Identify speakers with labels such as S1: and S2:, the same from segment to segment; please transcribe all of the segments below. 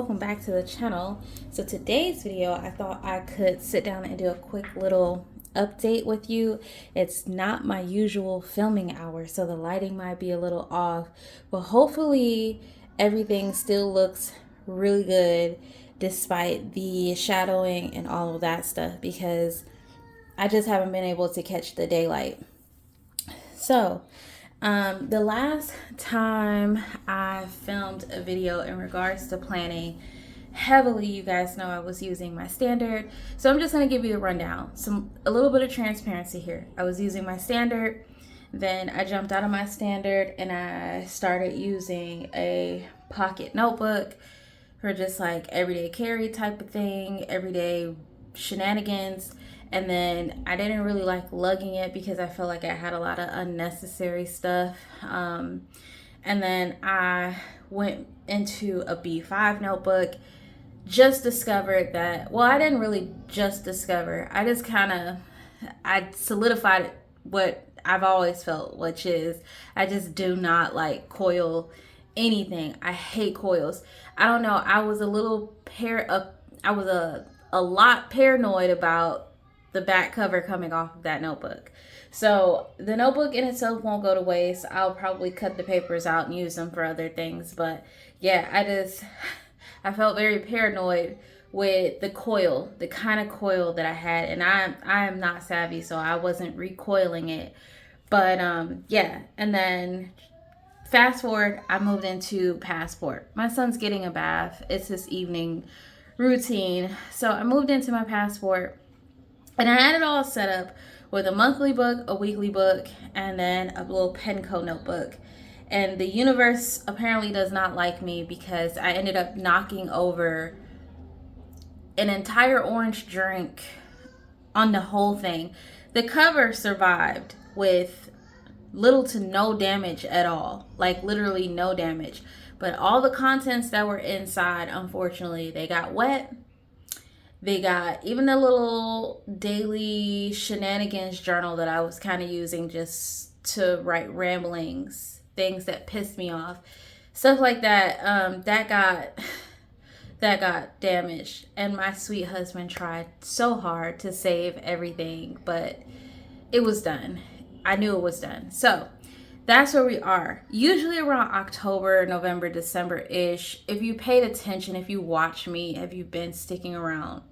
S1: welcome back to the channel. So today's video, I thought I could sit down and do a quick little update with you. It's not my usual filming hour, so the lighting might be a little off, but hopefully everything still looks really good despite the shadowing and all of that stuff, because I just haven't been able to catch the daylight. So the last time I filmed a video in regards to planning heavily, you guys know I was using my standard. So I'm just going to give you the rundown. A little bit of transparency here. I was using my standard, then I jumped out of my standard and I started using a pocket notebook for just like everyday carry type of thing, everyday shenanigans. And then I didn't really like lugging it because I felt like I had a lot of unnecessary stuff. And then I went into a B5 notebook, just discovered that, well, I didn't really just discover, I solidified what I've always felt, which is I just do not like coil anything. I hate coils. I don't know. I was a lot paranoid about the back cover coming off of that notebook. So the notebook in itself won't go to waste. I'll probably cut the papers out and use them for other things. But yeah, I felt very paranoid with the coil, the kind of coil that I had. And I am not savvy, so I wasn't recoiling it. But yeah, and then fast forward, I moved into Passport. My son's getting a bath. It's his evening routine. So I moved into my Passport. And I had it all set up with a monthly book, a weekly book, and then a little Penco notebook. And the universe apparently does not like me because I ended up knocking over an entire orange drink on the whole thing. The cover survived with little to no damage at all, like literally no damage. But all the contents that were inside, unfortunately, they got wet. They got even the little daily shenanigans journal that I was kind of using just to write ramblings, things that pissed me off, stuff like that. That got damaged, and my sweet husband tried so hard to save everything, but it was done. I knew it was done. So that's where we are. Usually around October, November, December-ish. If you paid attention, if you watch me, if you've been sticking around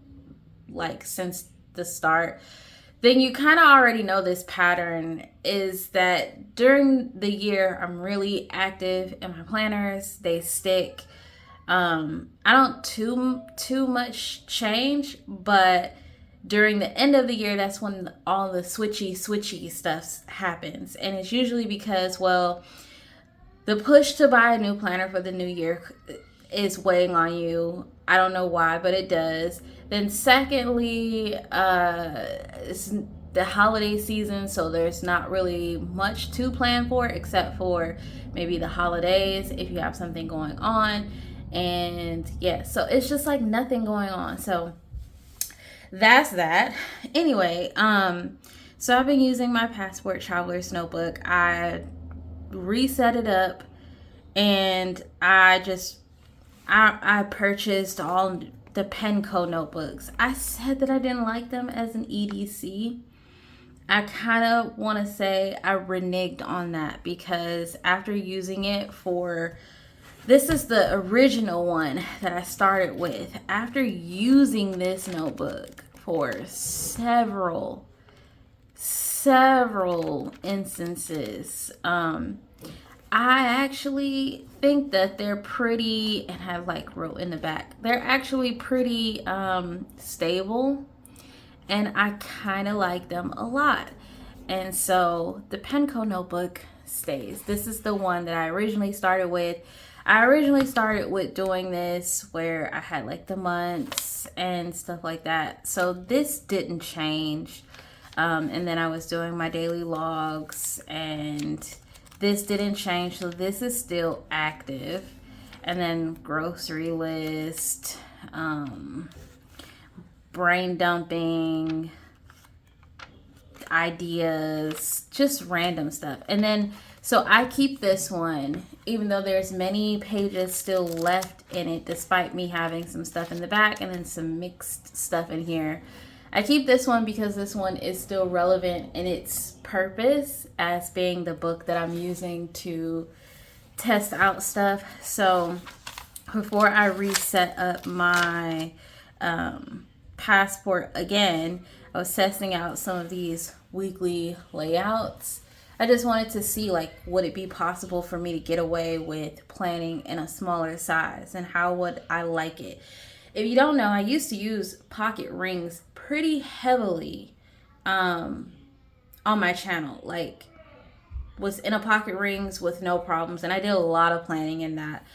S1: like since the start, then you kind of already know this pattern is that during the year I'm really active in my planners. They stick. I don't too much change, but during the end of the year, that's when all the switchy stuff happens. And it's usually because, well, the push to buy a new planner for the new year is weighing on you. I don't know why, but it does. Then secondly, it's the holiday season, so there's not really much to plan for except for maybe the holidays if you have something going on. And yeah, so it's just like nothing going on. So that's that. Anyway, so I've been using my Passport Traveler's Notebook. I reset it up and I purchased all the Penco notebooks. I said that I didn't like them as an EDC. I kind of want to say I reneged on that because after using it this is the original one that I started with. After using this notebook for several instances, I actually think that they're pretty, and have like wrote in the back, they're actually pretty stable, and I kind of like them a lot. And so the Penco notebook stays. This is the one that I originally started with. I originally started with doing this where I had like the months and stuff like that. So this didn't change. And then I was doing my daily logs and this didn't change, so this is still active. And then grocery list, brain dumping, ideas, just random stuff. And then So I keep this one, even though there's many pages still left in it, despite me having some stuff in the back and then some mixed stuff in here. I keep this one because this one is still relevant in its purpose as being the book that I'm using to test out stuff. So before I reset up my passport again, I was testing out some of these weekly layouts. I just wanted to see, like, would it be possible for me to get away with planning in a smaller size, and how would I like it? If you don't know, I used to use pocket rings pretty heavily on my channel. Like, was in a pocket rings with no problems, and I did a lot of planning in that.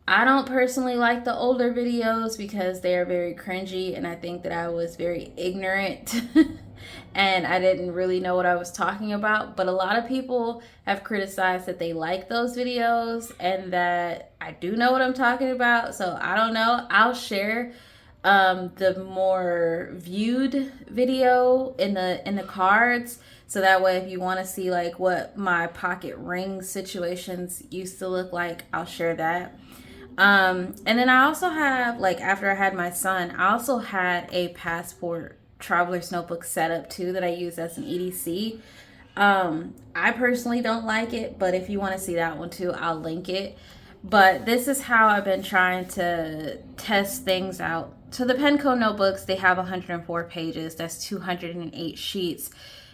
S1: I don't personally like the older videos because they are very cringy, and I think that I was very ignorant and I didn't really know what I was talking about. But a lot of people have criticized that they like those videos and that I do know what I'm talking about. So I don't know. I'll share the more viewed video in the cards, so that way if you want to see like what my pocket ring situations used to look like, I'll share that. And then I also have, like, after I had my son, I also had a passport traveler's notebook setup too that I use as an EDC. I personally don't like it, but if you want to see that one too, I'll link it. But this is how I've been trying to test things out. So the Penco notebooks, they have 104 pages. That's 208 sheets.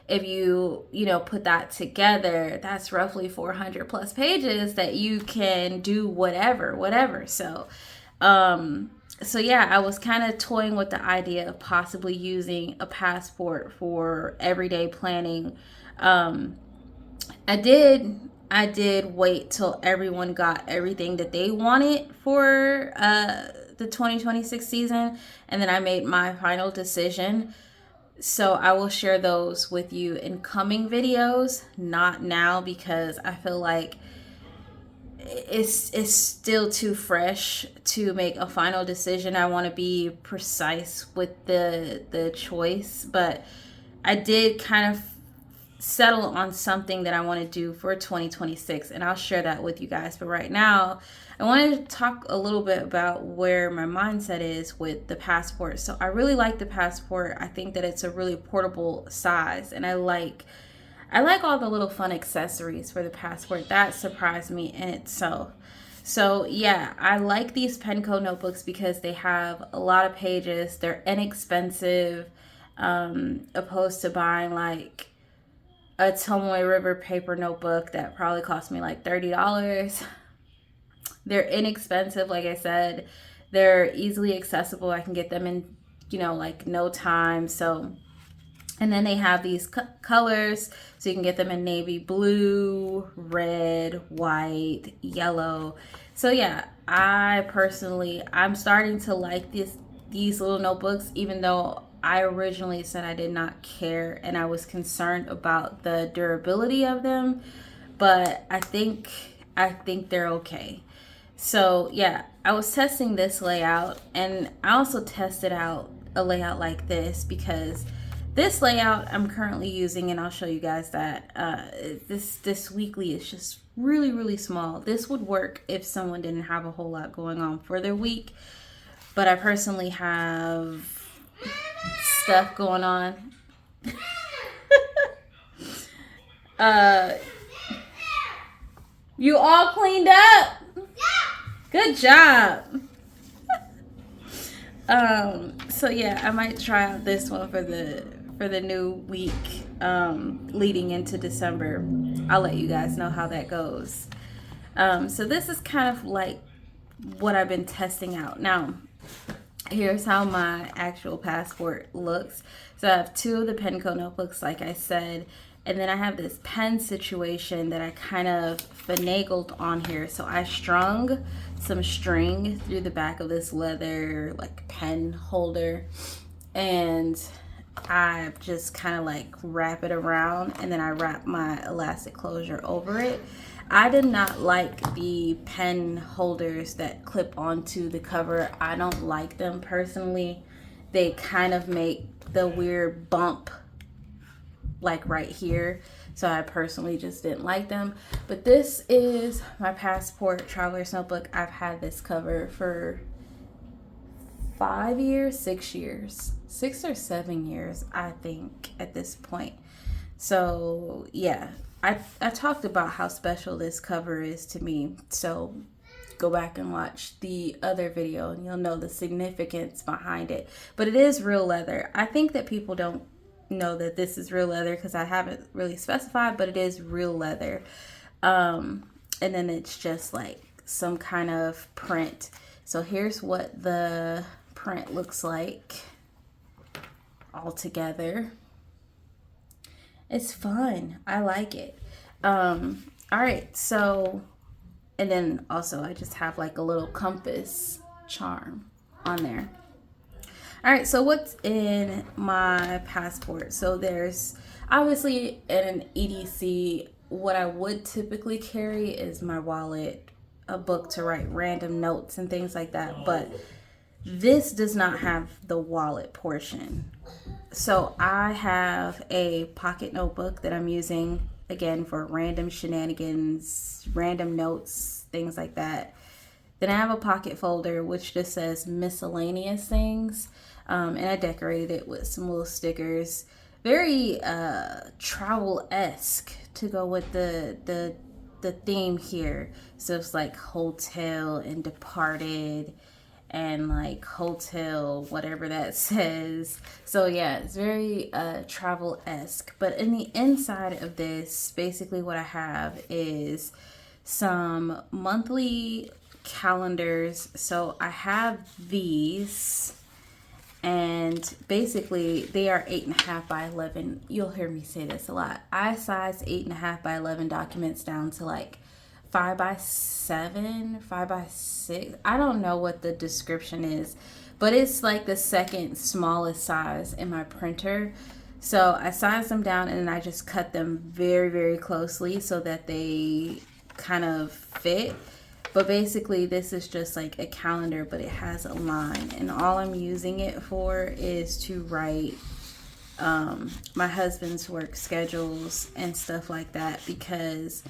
S1: If you put that together, that's roughly 400 plus pages that you can do whatever. So yeah, I was kind of toying with the idea of possibly using a passport for everyday planning. I did wait till everyone got everything that they wanted for the 2026 season, and then I made my final decision. So I will share those with you in coming videos, not now, because I feel like it's still too fresh to make a final decision. I want to be precise with the choice, but I did kind of settle on something that I want to do for 2026, and I'll share that with you guys. But right now, I wanted to talk a little bit about where my mindset is with the passport. So I really like the passport. I think that it's a really portable size, and I like all the little fun accessories for the passport. That surprised me in itself. So yeah, I like these Penco notebooks because they have a lot of pages. They're inexpensive, opposed to buying like a Tomoe River paper notebook that probably cost me like $30. They're inexpensive, like I said. They're easily accessible. I can get them in, like no time. So, and then they have these colors, so you can get them in navy blue, red, white, yellow. So yeah, I'm starting to like these little notebooks, even though I originally said I did not care and I was concerned about the durability of them, but I think they're okay. So yeah, I was testing this layout, and I also tested out a layout like this because this layout I'm currently using, and I'll show you guys that this weekly is just really, really small. This would work if someone didn't have a whole lot going on for their week, but I personally have stuff going on. You all cleaned up? Good job. So yeah, I might try out this one for the new week leading into December. I'll let you guys know how that goes. So this is kind of like what I've been testing out. Now, here's how my actual passport looks. So I have two of the Penco notebooks, like I said, and then I have this pen situation that I kind of finagled on here. So I strung some string through the back of this leather like pen holder, and I just kind of like wrap it around, and then I wrap my elastic closure over it. I did not like the pen holders that clip onto the cover. I don't like them personally. They kind of make the weird bump like right here. So I personally just didn't like them. But this is my Passport Traveler's Notebook. I've had this cover for 5 years, 6 years, 6 or 7 years, I think, at this point. So yeah, I talked about how special this cover is to me. So go back and watch the other video and you'll know the significance behind it. But it is real leather. I think that people don't know that this is real leather because I haven't really specified, but it is real leather. And then it's just like some kind of print. So here's what the print looks like all together. It's fun. I like it. All right, so, and then also I just have like a little compass charm on there. All right, so what's in my passport? So there's obviously in an EDC, what I would typically carry is my wallet, a book to write random notes and things like that. But this does not have the wallet portion. So I have a pocket notebook that I'm using again for random shenanigans, random notes, things like that. Then I have a pocket folder which just says miscellaneous things, and I decorated it with some little stickers, very travel-esque to go with the theme here. So it's like hotel and departed and like hotel, whatever that says. So yeah, it's very travel-esque. But in the inside of this, basically what I have is some monthly calendars. So I have these, and basically they are 8.5 by 11. You'll hear me say this a lot. I size 8.5 by 11 documents down to like 5 by 7, 5 by 6. I don't know what the description is, but it's like the second smallest size in my printer. So I size them down and then I just cut them very, very closely so that they kind of fit. But basically this is just like a calendar, but it has a line, and all I'm using it for is to write my husband's work schedules and stuff like that, because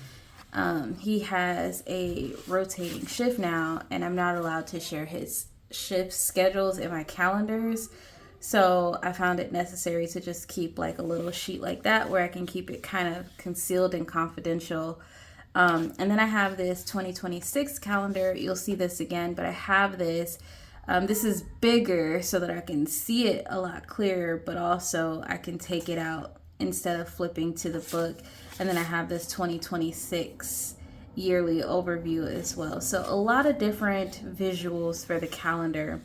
S1: he has a rotating shift now and I'm not allowed to share his shift schedules in my calendars. So I found it necessary to just keep like a little sheet like that where I can keep it kind of concealed and confidential. And then I have this 2026 calendar. You'll see this again, but I have this. This is bigger so that I can see it a lot clearer, but also I can take it out instead of flipping to the book. And then I have this 2026 yearly overview as well. So a lot of different visuals for the calendar.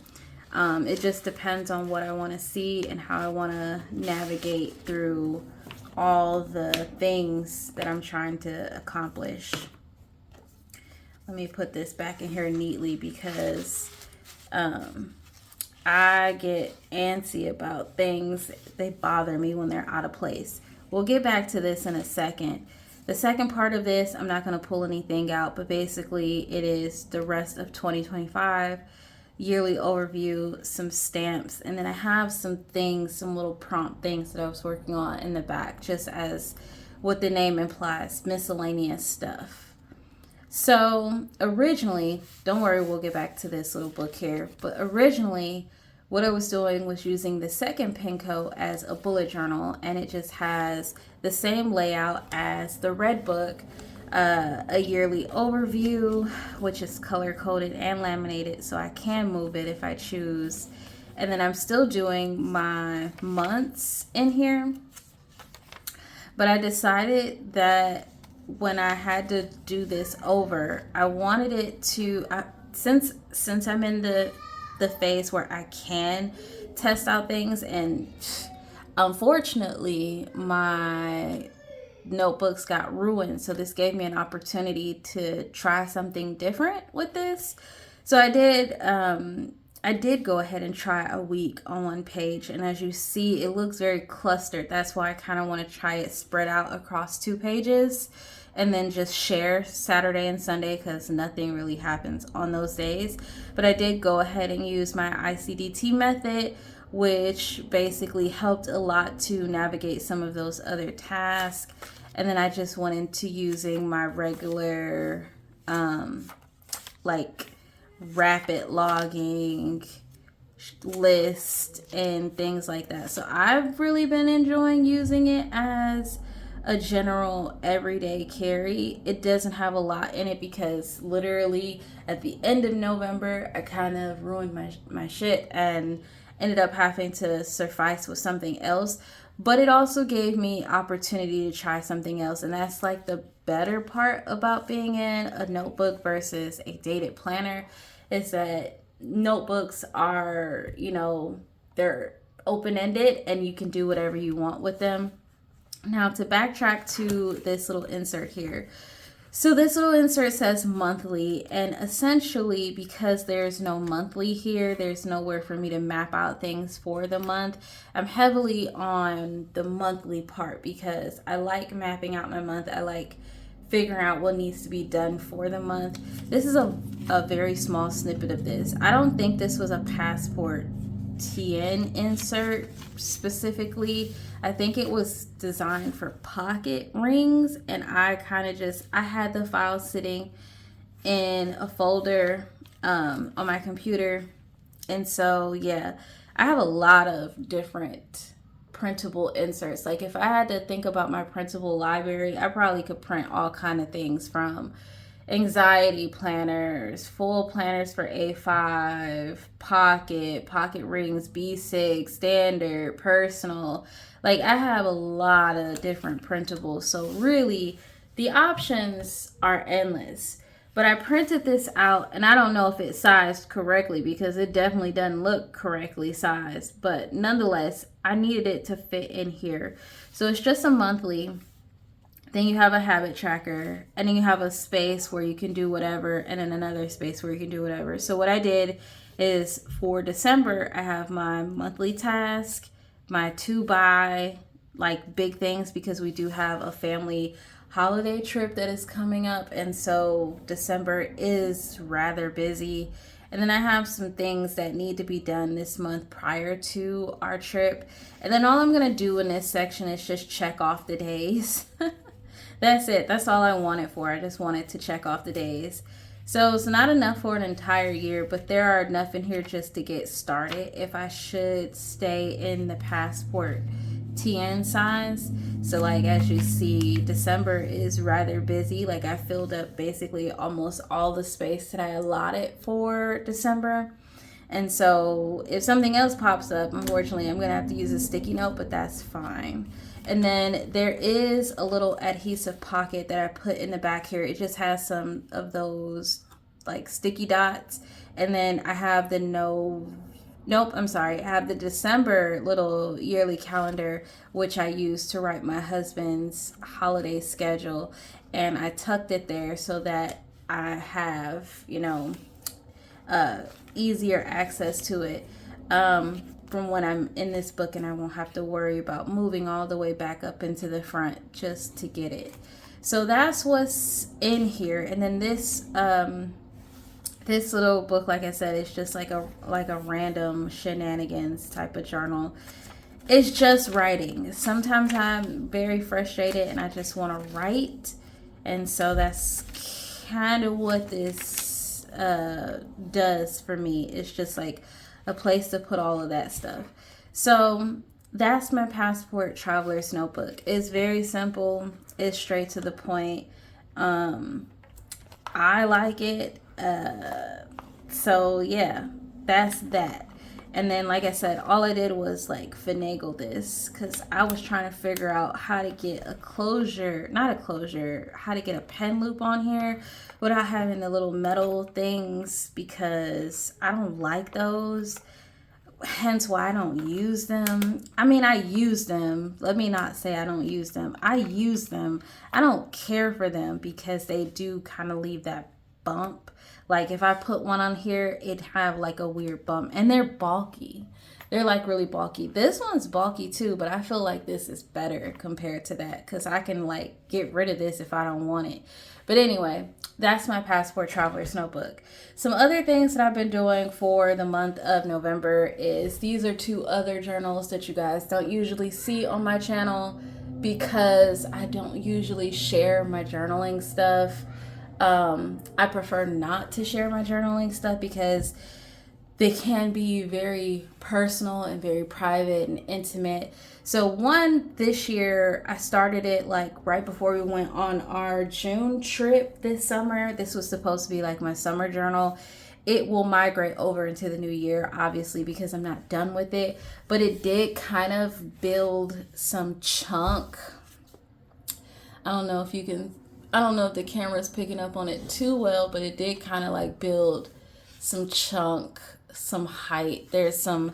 S1: It just depends on what I want to see and how I want to navigate through all the things that I'm trying to accomplish. Let me put this back in here neatly because I get antsy about things. They bother me when they're out of place. We'll get back to this in a second. The second part of this, I'm not going to pull anything out, but basically it is the rest of 2025, yearly overview, some stamps, and then I have some things, some little prompt things that I was working on in the back, just as what the name implies, miscellaneous stuff. So originally, don't worry, we'll get back to this little book here, but originally what I was doing was using the second Pinko as a bullet journal, and it just has the same layout as the red book, a yearly overview, which is color coded and laminated, so I can move it if I choose. And then I'm still doing my months in here, but I decided that when I had to do this over, I wanted it to, since I'm in the phase where I can test out things, and unfortunately my notebooks got ruined, so this gave me an opportunity to try something different with this. So I did go ahead and try a week on one page, and as you see, it looks very clustered. That's why I kind of want to try it spread out across 2 pages and then just share Saturday and Sunday, because nothing really happens on those days. But I did go ahead and use my ICDT method which basically helped a lot to navigate some of those other tasks. And then I just went into using my regular like rapid logging list and things like that. So I've really been enjoying using it as a general everyday carry. It doesn't have a lot in it because literally at the end of November I kind of ruined my shit and ended up having to suffice with something else. But it also gave me opportunity to try something else, and that's like the better part about being in a notebook versus a dated planner, is that notebooks are, you know, they're open-ended and you can do whatever you want with them. Now to backtrack to this little insert here. So this little insert says monthly, and essentially because there's no monthly here, there's nowhere for me to map out things for the month. I'm heavily on the monthly part because I like mapping out my month. I like figuring out what needs to be done for the month. This is a very small snippet of this. I don't think this was a Passport TN insert specifically. I think it was designed for pocket rings, and I had the file sitting in a folder on my computer. And so yeah, I have a lot of different printable inserts. Like if I had to think about my printable library, I probably could print all kind of things from anxiety planners, full planners for A5, pocket rings, B6, standard, personal. Like I have a lot of different printables. So really the options are endless. But I printed this out, and I don't know if it's sized correctly because it definitely doesn't look correctly sized. But nonetheless, I needed it to fit in here. So it's just a monthly. Then you have a habit tracker, and then you have a space where you can do whatever, and then another space where you can do whatever. So what I did is for December, I have my monthly task, my to buy, like big things, because we do have a family holiday trip that is coming up, and so December is rather busy. And then I have some things that need to be done this month prior to our trip. And then all I'm going to do in this section is just check off the days. That's it. That's all I want it for. I just wanted to check off the days. So it's not enough for an entire year, but there are enough in here just to get started if I should stay in the Passport TN size. So like as you see, December is rather busy. Like I filled up basically almost all the space that I allotted for December. And so if something else pops up, unfortunately I'm gonna have to use a sticky note, but that's fine. And then there is a little adhesive pocket that I put in the back here. It just has some of those like sticky dots. And then I have the I have the December little yearly calendar, which I use to write my husband's holiday schedule. And I tucked it there so that I have, easier access to it from when I'm in this book, and I won't have to worry about moving all the way back up into the front just to get it. So that's what's in here. And then this this little book, like I said, is just like a random shenanigans type of journal. It's just writing. Sometimes I'm very frustrated and I just want to write, and so that's kind of what this does for me. It's just like a place to put all of that stuff. So that's my Passport Traveler's Notebook. It's very simple. It's straight to the point. I like it. So yeah, that's that. And then, like I said, all I did was like finagle this because I was trying to figure out how to get how to get a pen loop on here without having the little metal things, because I don't like those. Hence why I don't use them. I mean, I use them. Let me not say I don't use them. I use them. I don't care for them because they do kind of leave that bump. Like if I put one on here, it'd have like a weird bump, and they're bulky. They're like really bulky. This one's bulky too, but I feel like this is better compared to that because I can like get rid of this if I don't want it. But anyway, that's my Passport Traveler's Notebook. Some other things that I've been doing for the month of November is these are 2 other journals that you guys don't usually see on my channel because I don't usually share my journaling stuff. I prefer not to share my journaling stuff because they can be very personal and very private and intimate. So one, this year, I started it like right before we went on our June trip this summer. This was supposed to be like my summer journal. It will migrate over into the new year, obviously, because I'm not done with it. But it did kind of build some chunk. I don't know if the camera's picking up on it too well, but it did kind of like build some chunk, some height. There's some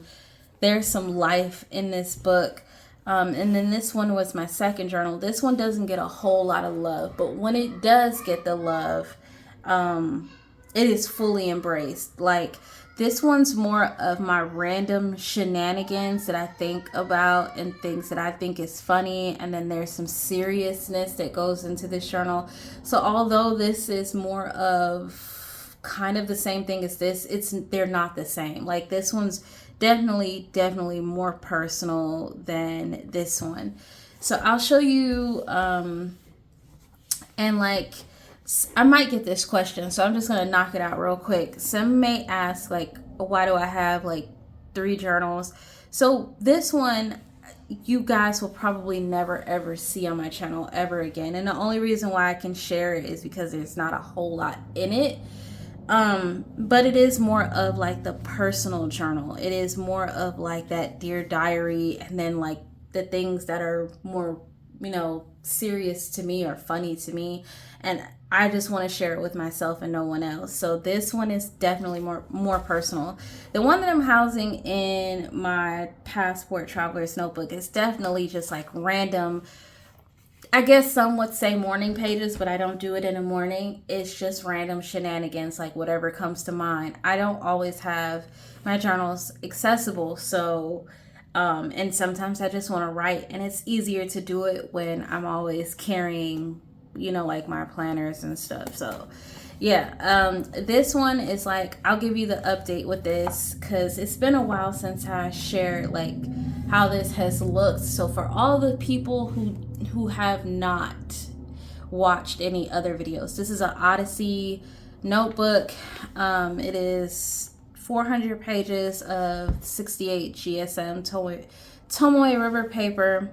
S1: life in this book. And then this one was my second journal. This one doesn't get a whole lot of love, but when it does get the love, it is fully embraced. Like, this one's more of my random shenanigans that I think about and things that I think is funny. And then there's some seriousness that goes into this journal. So although this is more of kind of the same thing as this, they're not the same. Like, this one's definitely more personal than this one. So I'll show you, and like, I might get this question, so I'm just gonna knock it out real quick. Some may ask, like, why do I have like 3 journals? So this one, you guys will probably never ever see on my channel ever again, and the only reason why I can share it is because there's not a whole lot in it. But it is more of like the personal journal. It is more of like that Dear Diary, and then like the things that are more, serious to me or funny to me. And I just want to share it with myself and no one else. So this one is definitely more personal. The one that I'm housing in my Passport Traveler's Notebook is definitely just like random, I guess some would say morning pages, but I don't do it in the morning. It's just random shenanigans, like whatever comes to mind. I don't always have my journals accessible, so and sometimes I just want to write, and it's easier to do it when I'm always carrying, like my planners and stuff. So yeah, this one is like, I'll give you the update with this because it's been a while since I shared like how this has looked. So for all the people who have not watched any other videos, this is an Odyssey notebook. It is 400 pages of 68 GSM Tomoe River paper.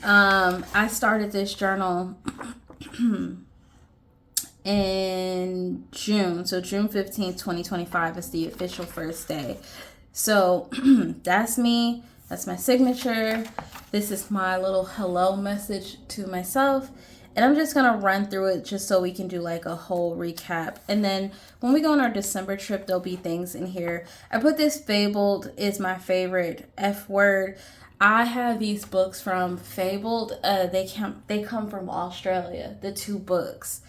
S1: I started this journal in June. So June 15th, 2025 is the official first day. So that's me. That's my signature. This is my little hello message to myself. And I'm just going to run through it just so we can do like a whole recap. And then when we go on our December trip, there'll be things in here. I put this Fabled is my favorite F word. I have these books from Fabled. They come from Australia, the 2 books.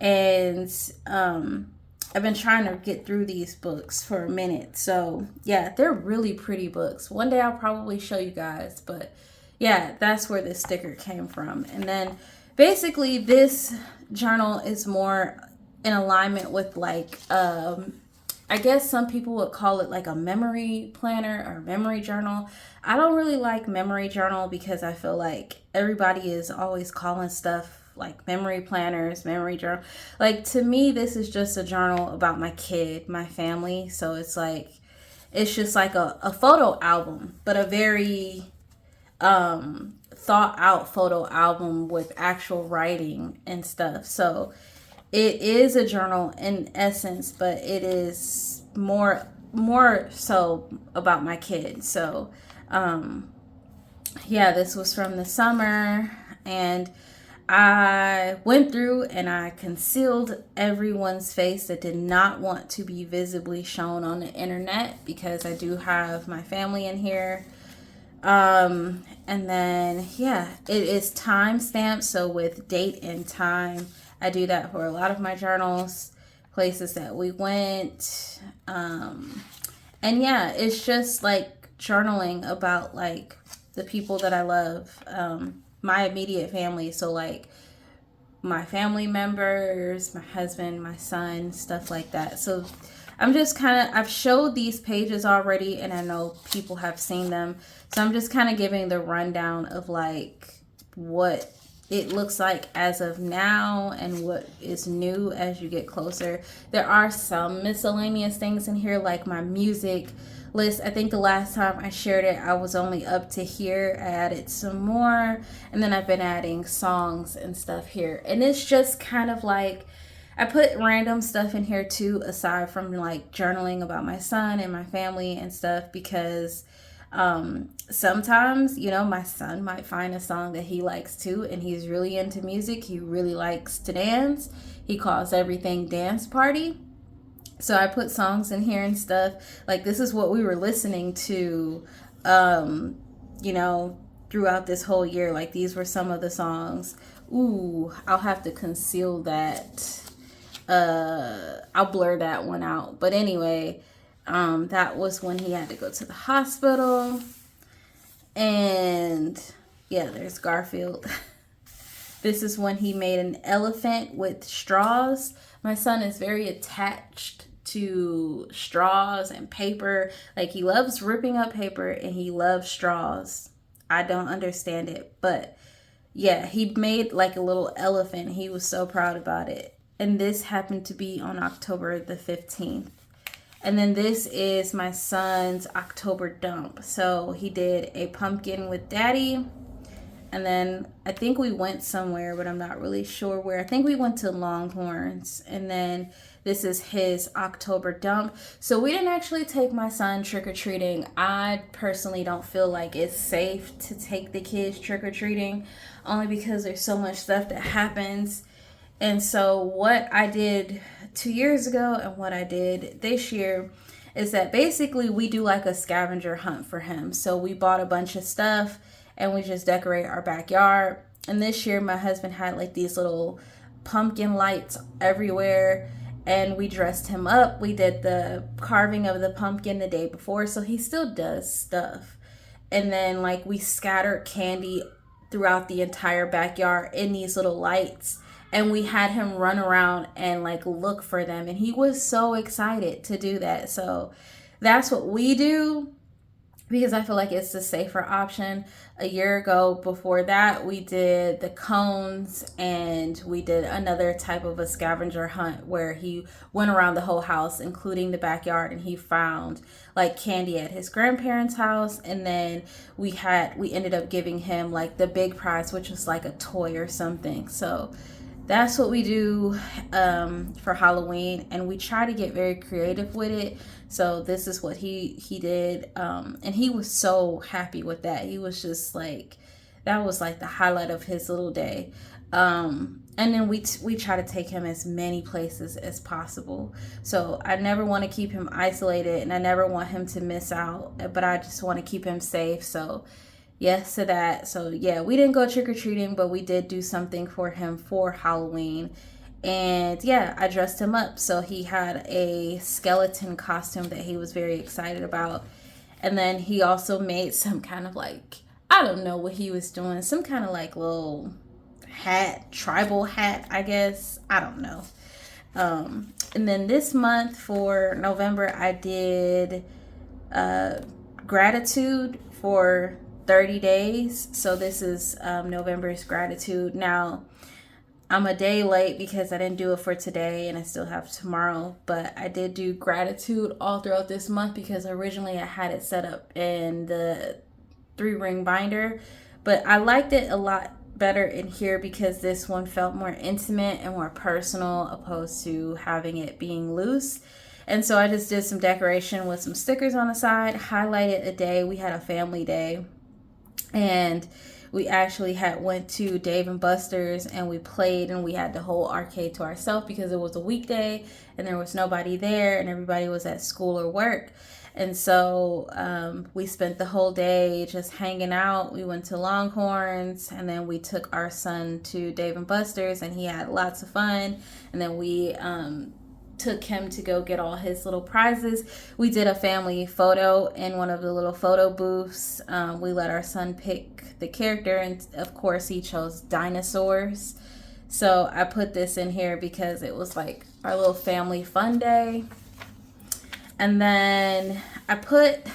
S1: And I've been trying to get through these books for a minute. So yeah, they're really pretty books. One day I'll probably show you guys, but yeah, that's where this sticker came from. And then basically this journal is more in alignment with like, I guess some people would call it like a memory planner or memory journal. I don't really like memory journal because I feel like everybody is always calling stuff like memory planners, memory journal. Like, to me, this is just a journal about my kid, my family. So it's like, it's just like a photo album, but a very thought out photo album with actual writing and stuff. So it is a journal in essence, but it is more so about my kid. So yeah, this was from the summer, and I went through and I concealed everyone's face that did not want to be visibly shown on the internet because I do have my family in here. And then, yeah, it is time stamped. So with date and time, I do that for a lot of my journals, places that we went. And yeah, it's just like journaling about like the people that I love, my immediate family. So like my family members, my husband, my son, stuff like that. So I'm just kind of, I've showed these pages already and I know people have seen them. So I'm just kind of giving the rundown of like what it looks like as of now and what is new as you get closer. There are some miscellaneous things in here like my music list. I think the last time I shared it, I was only up to here. I added some more, and then I've been adding songs and stuff here. And it's just kind of like I put random stuff in here too, aside from like journaling about my son and my family and stuff, because sometimes, you know, my son might find a song that he likes too, and he's really into music. He really likes to dance. He calls everything dance party. So I put songs in here and stuff. Like this is what we were listening to, you know, throughout this whole year. Like these were some of the songs. Ooh, I'll have to conceal that. I'll blur that one out. But anyway, that was when he had to go to the hospital. And yeah, there's Garfield. This is when he made an elephant with straws. My son is very attached to straws and paper. Like he loves ripping up paper and he loves straws. I don't understand it, but yeah, he made like a little elephant. He was so proud about it. And this happened to be on October the 15th. And then this is my son's October dump. So he did a pumpkin with daddy. And then I think we went somewhere, but I'm not really sure where. I think we went to Longhorns. And then this is his October dump. So we didn't actually take my son trick-or-treating. I personally don't feel like it's safe to take the kids trick-or-treating, only because there's so much stuff that happens. And so what I did 2 years ago and what I did this year is that basically we do like a scavenger hunt for him. So we bought a bunch of stuff and we just decorate our backyard. And this year my husband had like these little pumpkin lights everywhere, and we dressed him up. We did the carving of the pumpkin the day before, so he still does stuff. And then like we scattered candy throughout the entire backyard in these little lights, and we had him run around and like look for them, and he was so excited to do that. So that's what we do, because I feel like it's the safer option. A year ago, before that, we did the cones, and we did another type of a scavenger hunt where he went around the whole house, including the backyard, and he found like candy at his grandparents' house. And then we ended up giving him like the big prize, which was like a toy or something. So that's what we do for Halloween, and we try to get very creative with it. So this is what he did, and he was so happy with that. He was just like, that was like the highlight of his little day. And then we try to take him as many places as possible. So I never want to keep him isolated, and I never want him to miss out, but I just want to keep him safe. So yes to that. So yeah, we didn't go trick-or-treating, but we did do something for him for Halloween. And yeah, I dressed him up. So he had a skeleton costume that he was very excited about. And then he also made some kind of like, I don't know what he was doing, some kind of like little hat, tribal hat, I guess. I don't know. And then this month for November, I did gratitude for 30 days. So this is November's gratitude. Now, I'm a day late because I didn't do it for today and I still have tomorrow, but I did do gratitude all throughout this month because originally I had it set up in the 3-ring binder, but I liked it a lot better in here because this one felt more intimate and more personal opposed to having it being loose. And so I just did some decoration with some stickers on the side, highlighted a day. We had a family day, and we actually went to Dave and Buster's and we played, and we had the whole arcade to ourselves because it was a weekday and there was nobody there and everybody was at school or work. And so we spent the whole day just hanging out. We went to Longhorns, and then we took our son to Dave and Buster's, and he had lots of fun. And then we took him to go get all his little prizes. We did a family photo in one of the little photo booths. We let our son pick the character, and of course he chose dinosaurs. So I put this in here because it was like our little family fun day. And then I put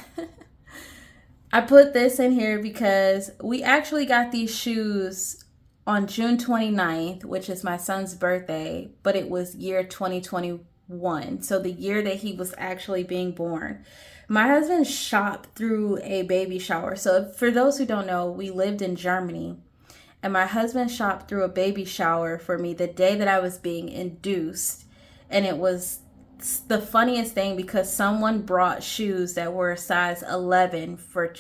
S1: this in here because we actually got these shoes on June 29th, which is my son's birthday, but it was year 2021. So the year that he was actually being born. My husband shopped through a baby shower. So for those who don't know, we lived in Germany, and my husband shopped through a baby shower for me the day that I was being induced. And it was the funniest thing because someone brought shoes that were a size 11 for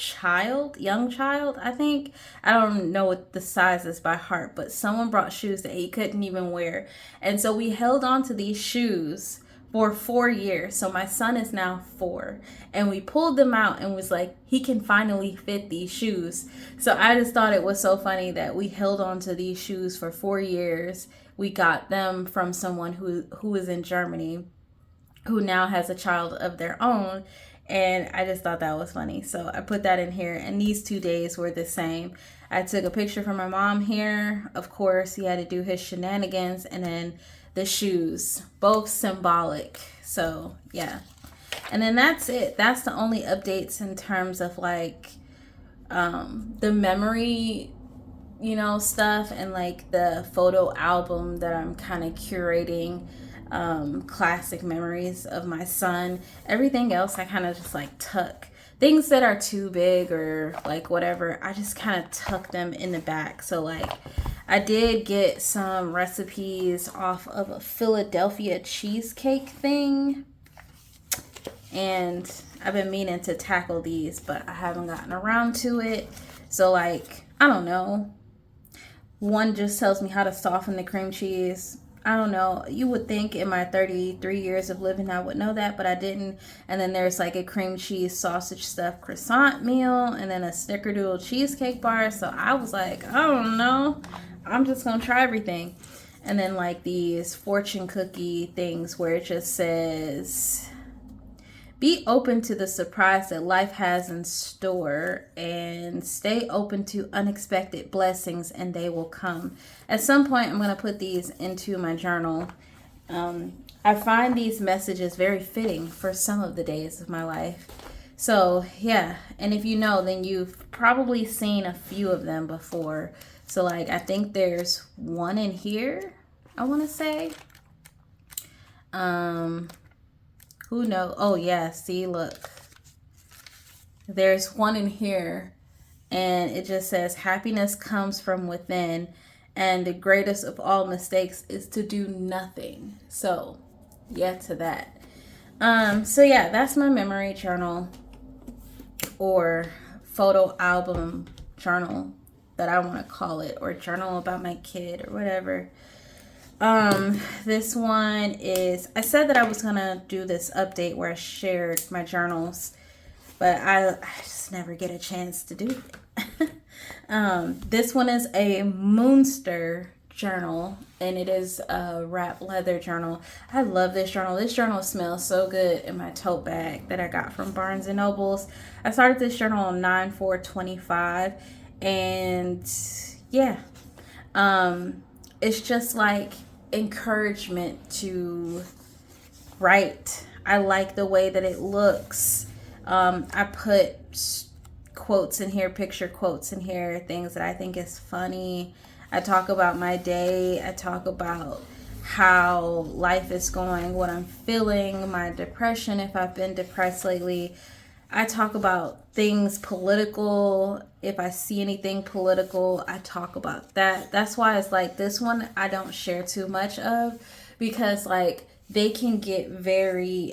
S1: young child, I think. I don't know what the size is by heart, but someone brought shoes that he couldn't even wear. And so we held on to these shoes for 4 years. So my son is now 4, and we pulled them out and was like, he can finally fit these shoes. So I just thought it was so funny that we held on to these shoes for 4 years. We got them from someone who was in Germany, who now has a child of their own. And I just thought that was funny. So I put that in here. And these 2 days were the same. I took a picture for my mom here. Of course, he had to do his shenanigans. And then the shoes, both symbolic. So yeah. And then that's it. That's the only updates in terms of like the memory, stuff, and like the photo album that I'm kind of curating. Classic memories of my son. Everything else I kind of just like tuck. Things that are too big or like whatever, I just kind of tuck them in the back. So like I did get some recipes off of a Philadelphia cheesecake thing, and I've been meaning to tackle these, but I haven't gotten around to it. So like, I don't know. One just tells me how to soften the cream cheese. I don't know. You would think in my 33 years of living I would know that, but I didn't. And then there's like a cream cheese sausage stuffed croissant meal, and then a snickerdoodle cheesecake bar. So I was like, I don't know. I'm just going to try everything. And then like these fortune cookie things where it just says, be open to the surprise that life has in store, and stay open to unexpected blessings, and they will come. At some point, I'm going to put these into my journal. I find these messages very fitting for some of the days of my life. So yeah, and if you know, then you've probably seen a few of them before. So like, I think there's one in here, I want to say. Who knows? Oh yeah, see, look. There's one in here, and it just says, happiness comes from within, and the greatest of all mistakes is to do nothing. So yeah, to that. So yeah, that's my memory journal or photo album journal that I want to call it, or journal about my kid or whatever. This one is, I said that I was going to do this update where I shared my journals, but I just never get a chance to do it. This one is a Moonster journal, and it is a wrap leather journal. I love this journal. This journal smells so good in my tote bag that I got from Barnes & Nobles. I started this journal on 9/4/25, and yeah, it's just like encouragement to write. I like the way that it looks. I put quotes in here, picture quotes in here, things that I think is funny. I talk about my day. I talk about how life is going, what I'm feeling, my depression, if I've been depressed lately. I talk about things political. If I see anything political, I talk about that. That's why it's like this one I don't share too much of, because like they can get very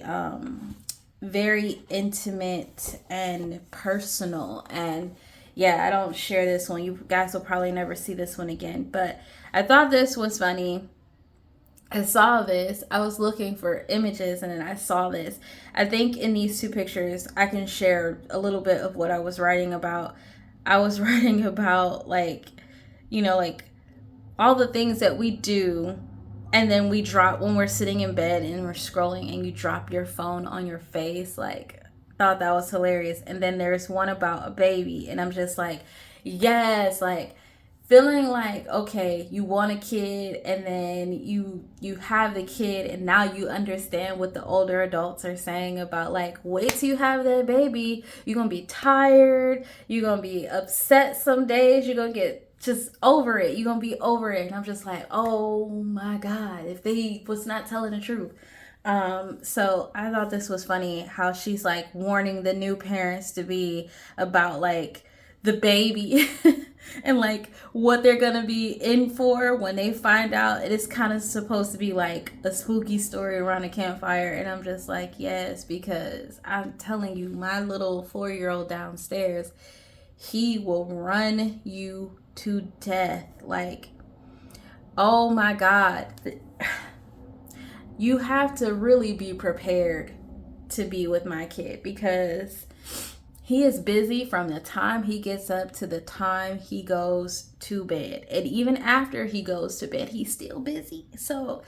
S1: intimate and personal. And yeah, I don't share this one. You guys will probably never see this one again. But I thought this was funny. I saw this. I was looking for images, and then I saw this. I think in these two pictures, I can share a little bit of what I was writing about. I was writing about like, like all the things that we do And then we drop when we're sitting in bed and we're scrolling and you drop your phone on your face. Like, thought that was hilarious. And then there's one about a baby, and I'm just like, yes, like feeling like, okay, you want a kid, and then you have the kid, and now you understand what the older adults are saying about, like, wait till you have that baby, you're gonna be tired, you're gonna be upset some days, you're gonna get just over it, you're gonna be over it. And I'm just like, oh my god, if they was not telling the truth. So I thought this was funny how she's like warning the new parents to be about like the baby and like what they're gonna be in for when they find out it is kind of supposed to be like a spooky story around a campfire. And I'm just like, yes, because I'm telling you, my little 4-year-old downstairs, he will run you to death. Like, oh my god, you have to really be prepared to be with my kid, because he is busy from the time he gets up to the time he goes to bed. And even after he goes to bed, he's still busy. So,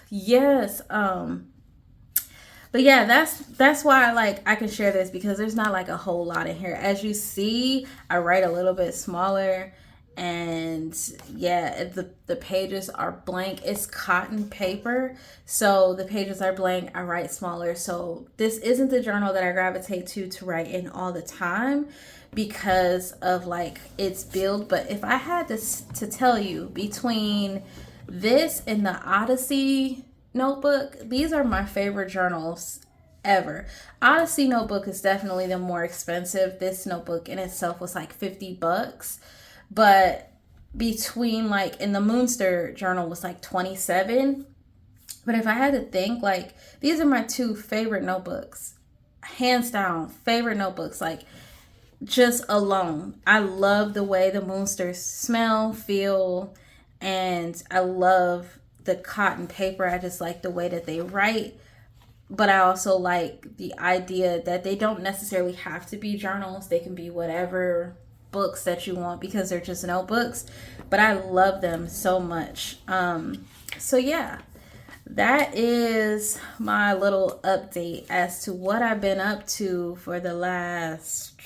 S1: yes. But yeah, that's why I can share this, because there's not like a whole lot in here. As you see, I write a little bit smaller, and yeah, the pages are blank. It's cotton paper, so the pages are blank. I write smaller. So this isn't the journal that I gravitate to write in all the time, because of like its build. But if I had to tell you, between this and the Odyssey notebook, these are my favorite journals ever. Odyssey notebook is definitely the more expensive. This notebook in itself was like $50, but between like, in the Moonster journal was like 27. But if I had to think, like, these are my two favorite notebooks, hands down favorite notebooks. Like, just alone, I love the way the Moonsters smell, feel, and I love the cotton paper. I just like the way that they write. But I also like the idea that they don't necessarily have to be journals. They can be whatever books that you want, because they're just notebooks. But I love them so much. So yeah, that is my little update as to what I've been up to for the last,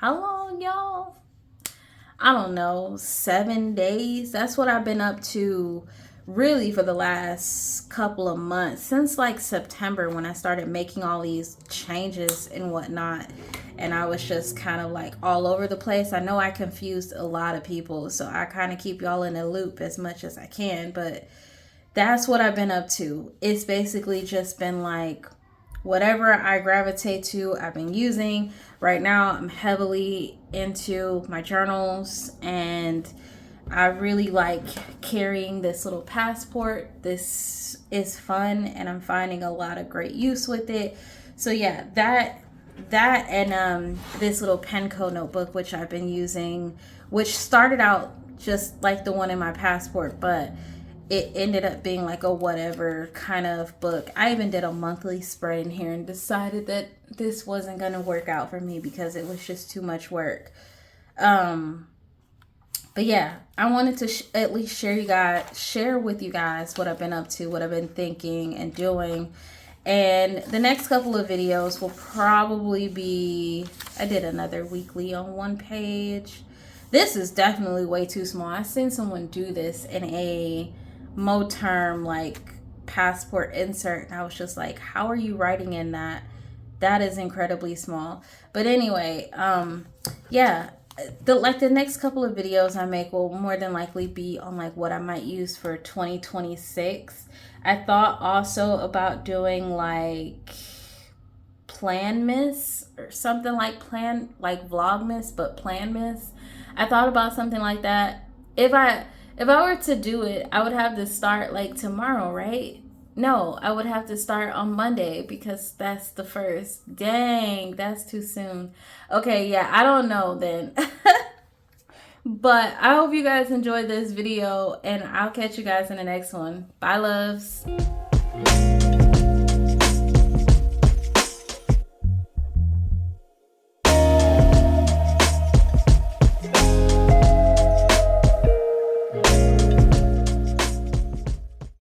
S1: how long, y'all? I don't know, 7 days. That's what I've been up to really for the last couple of months, since like September, when I started making all these changes and whatnot. And I was just kind of like all over the place. I know I confused a lot of people, so I kind of keep y'all in a loop as much as I can. But that's what I've been up to. It's basically just been like whatever I gravitate to, I've been using. Right now, I'm heavily into my journals, and I really like carrying this little passport. This is fun, and I'm finding a lot of great use with it. So yeah, that and this little Penco notebook, which I've been using, which started out just like the one in my passport, but it ended up being like a whatever kind of book. I even did a monthly spread in here and decided that this wasn't going to work out for me because it was just too much work. But yeah, I wanted to at least share with you guys what I've been up to, what I've been thinking and doing. And the next couple of videos will probably be, I did another weekly on one page. This is definitely way too small. I seen someone do this in a Moterm like passport insert, and I was just like, how are you writing in that? That is incredibly small. But anyway, yeah, the next couple of videos I make will more than likely be on like what I might use for 2026. I thought also about doing like Planmas or something like Vlogmas, but Planmas. I thought about something like that. If I were to do it, I would have to start like tomorrow, right? No, I would have to start on Monday because that's the first. Dang, that's too soon. Okay, yeah, I don't know then. But I hope you guys enjoyed this video, and I'll catch you guys in the next one. Bye, loves.